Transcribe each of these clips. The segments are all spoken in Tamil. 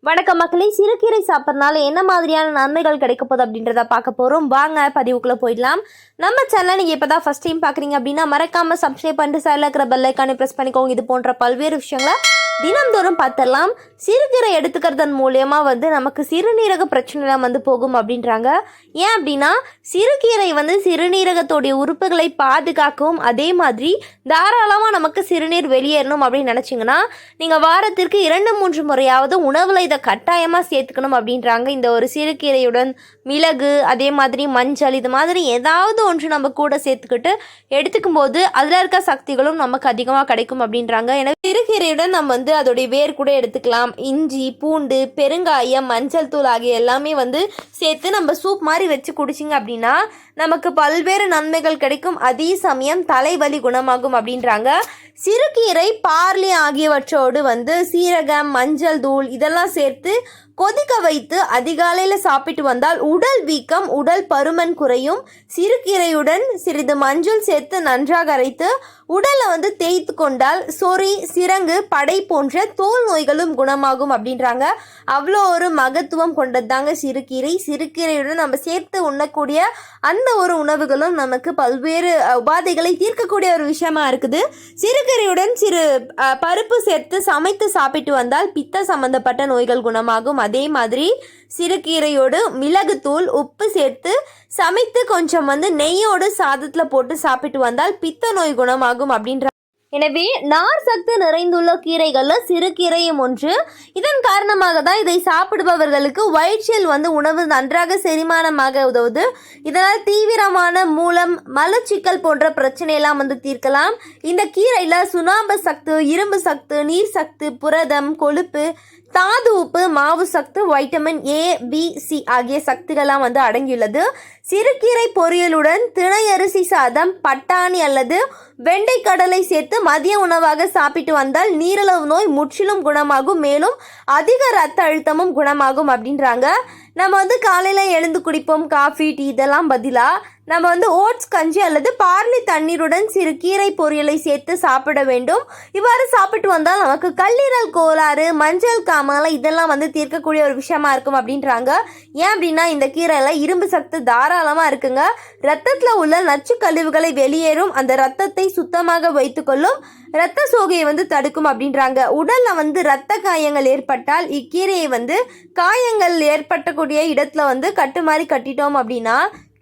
வணக்கம் மக்களே, சிறுகீரை சாப்பிட்றதுனால என்ன மாதிரியான நன்மைகள் கிடைக்க போகுது அப்படின்றத பார்க்க போகிறோம். வாங்க பதிவுக்குள்ளே போயிடலாம். நம்ம சேனலை நீங்கள் இப்போ தான் ஃபஸ்ட் டைம் பார்க்குறீங்க அப்படின்னா மறக்காமல் சப்ஸ்கிரைப் பண்ணிட்டு சைடில் இருக்கிற பெல் ஐக்கானை ப்ரெஸ் பண்ணிக்கோங்க. இது போன்ற பல்வேறு விஷயங்களை தினம்தோறும் பார்த்துடலாம். சிறுகீரை எடுத்துக்கிறதன் மூலியமாக நமக்கு சிறுநீரக பிரச்சனைலாம் போகும் அப்படின்றாங்க. ஏன் அப்படின்னா சிறுகீரை சிறுநீரகத்தோடைய உறுப்புகளை பாதுகாக்கவும், அதே மாதிரி தாராளமாக நமக்கு சிறுநீர் வெளியேறணும் அப்படின்னு நினச்சிங்கன்னா நீங்கள் வாரத்திற்கு 2-3 முறையாவது உணவில் இதை கட்டாயமாக சேர்த்துக்கணும் அப்படின்றாங்க. இந்த ஒரு சிறுகீரையுடன் மிளகு, அதே மாதிரி மஞ்சள், இது மாதிரி ஏதாவது ஒன்று நம்ம கூட சேர்த்துக்கிட்டு எடுத்துக்கும் போது அதில் இருக்க சக்திகளும் நமக்கு அதிகமாக கிடைக்கும் அப்படின்றாங்க. எனவே சிறுகீரையுடன் நம்ம அதோடைய வேர் கூட எடுத்துக்கலாம். இஞ்சி, பூண்டு, பெருங்காயம், மஞ்சள் தூள் ஆகிய எல்லாமே சேர்த்து நம்ம சூப் மாதிரி வச்சு குடிச்சிங்க அப்படின்னா நமக்கு பல்வேறு நன்மைகள் கிடைக்கும். அதே சமயம் தலைவலி குணமாகும் அப்படின்றாங்க. சிறுகீரை, பார்லி ஆகியவற்றோடு சீரகம், மஞ்சள் தூள் இதெல்லாம் சேர்த்து கொதிக்க வைத்து அதிகாலையில் சாப்பிட்டு வந்தால் உடல் வீக்கம், உடல் பருமன் குறையும். சிறுகீரையுடன் சிறிது மஞ்சள் சேர்த்து நன்றாக அரைத்து உடலை தேய்த்து கொண்டால் சொறி, சிரங்கு, படை போன்ற தோல் நோய்களும் குணமாகும் அப்படின்றாங்க. அவ்வளோ ஒரு மகத்துவம் கொண்டதாங்க சிறுகீரை. சிறுகீரையுடன் நம்ம சேர்த்து உண்ணக்கூடிய அந்த ஒரு உணவுகளும் நமக்கு பல்வேறு உபாதைகளை தீர்க்கக்கூடிய ஒரு விஷயமா இருக்குது. சிறுகீரையுடன் சிறு பருப்பு சேர்த்து சமைத்து சாப்பிட்டு வந்தால் பித்த சம்பந்தப்பட்ட நோய்கள் குணமாகும். அதே மாதிரி சிறுகீரையோடு மிளகுத்தூள், உப்பு சேர்த்து சமைத்து கொஞ்சம் நெய்யோடு சாதத்தில் போட்டு சாப்பிட்டு வந்தால் பித்த நோய் குணமாகும் அப்படின்ற. எனவே நார் சத்து நிறைந்துள்ள கீரைகளில் சிறுகீரையும் ஒன்று. இதன் காரணமாக தான் இதை சாப்பிடுபவர்களுக்கு வயிற்றில் உணவு நன்றாக செரிமானமாக உதவுது. இதனால் தீவிரமான மூலம், மலச்சிக்கல் போன்ற பிரச்சனையெல்லாம் தீர்க்கலாம். இந்த கீரையில் சுண்ணாம்பு சத்து, இரும்பு சத்து, நீர் சத்து, புரதம், கொழுப்பு, தாது உப்பு, மாவு சத்து, வைட்டமின் A, B, C ஆகிய சக்திகள்லாம் அடங்கியுள்ளது. சிறுகீரை பொரியலுடன் திணை அரிசி சாதம், பட்டாணி அல்லது வெண்டைக்கடலை சேர்த்து மதிய உணவாக சாப்பிட்டு வந்தால் நீரிழிவு நோய் முற்றிலும் குணமாகும். மேலும் அதிக ரத்த அழுத்தமும் குணமாகும் அப்படின்றாங்க. நம்ம காலையில் எழுந்து குடிப்போம் காஃபி, டீ இதெல்லாம் பதிலாக நம்ம ஓட்ஸ் கஞ்சி அல்லது பார்லி தண்ணீருடன் சிறு கீரை பொரியலை சேர்த்து சாப்பிட வேண்டும். இவ்வாறு சாப்பிட்டு வந்தால் நமக்கு கல்லீரல் கோளாறு, மஞ்சள் காமாலை இதெல்லாம் தீர்க்கக்கூடிய ஒரு விஷயமா இருக்கும் அப்படின்றாங்க. ஏன் அப்படின்னா இந்த கீரையில் இரும்பு சத்து தாராளமாக இருக்குங்க. ரத்தத்தில் உள்ள நச்சு கழிவுகளை வெளியேறும், அந்த ரத்தத்தை சுத்தமாக வைத்துக்கொள்ளும், இரத்த சோகையை தடுக்கும் அப்படின்றாங்க. உடலில் இரத்த காயங்கள் ஏற்பட்டால் இக்கீரையை காயங்கள் ஏற்பட்டக்கூடிய இடத்துல கட்டு மாதிரி கட்டிட்டோம் அப்படின்னா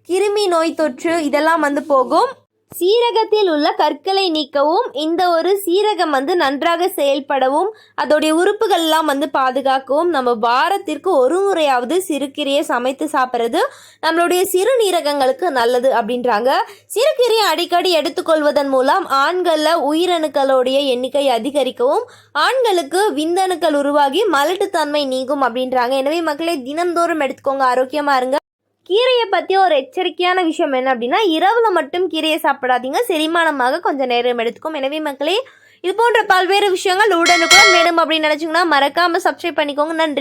கிருமி நோய் தொற்று இதெல்லாம் போகும். சீரகத்தில் உள்ள கற்களை நீக்கவும், இந்த ஒரு சீரகம் நன்றாக செயல்படவும், அதோடைய உறுப்புகள்லாம் பாதுகாக்கவும் நம்ம வாரத்திற்கு ஒரு முறையாவது சிறுகீரையை சமைத்து சாப்பிட்றது நம்மளுடைய சிறுநீரகங்களுக்கு நல்லது அப்படின்றாங்க. சிறுகீரையை அடிக்கடி எடுத்துக்கொள்வதன் மூலம் ஆண்களில் உயிரணுக்களுடைய எண்ணிக்கை அதிகரிக்கவும், ஆண்களுக்கு விந்தணுக்கள் உருவாகி மலட்டுத்தன்மை நீங்கும் அப்படின்றாங்க. எனவே மக்களை தினம்தோறும் எடுத்துக்கோங்க, ஆரோக்கியமாக இருங்க. கீரையை பற்றி ஒரு எச்சரிக்கையான விஷயம் என்ன அப்படின்னா இரவில் மட்டும் கீரையை சாப்பிடாதீங்க, செரிமானமாக கொஞ்சம் நேரம் எடுத்துக்கும். எனவே மக்களே, இது போன்ற பல்வேறு விஷயங்கள் உடனுக்குடன் வேணும் அப்படின்னு நினச்சிங்கன்னா மறக்காமல் சப்ஸ்கிரைப் பண்ணிக்கோங்க. நன்றி.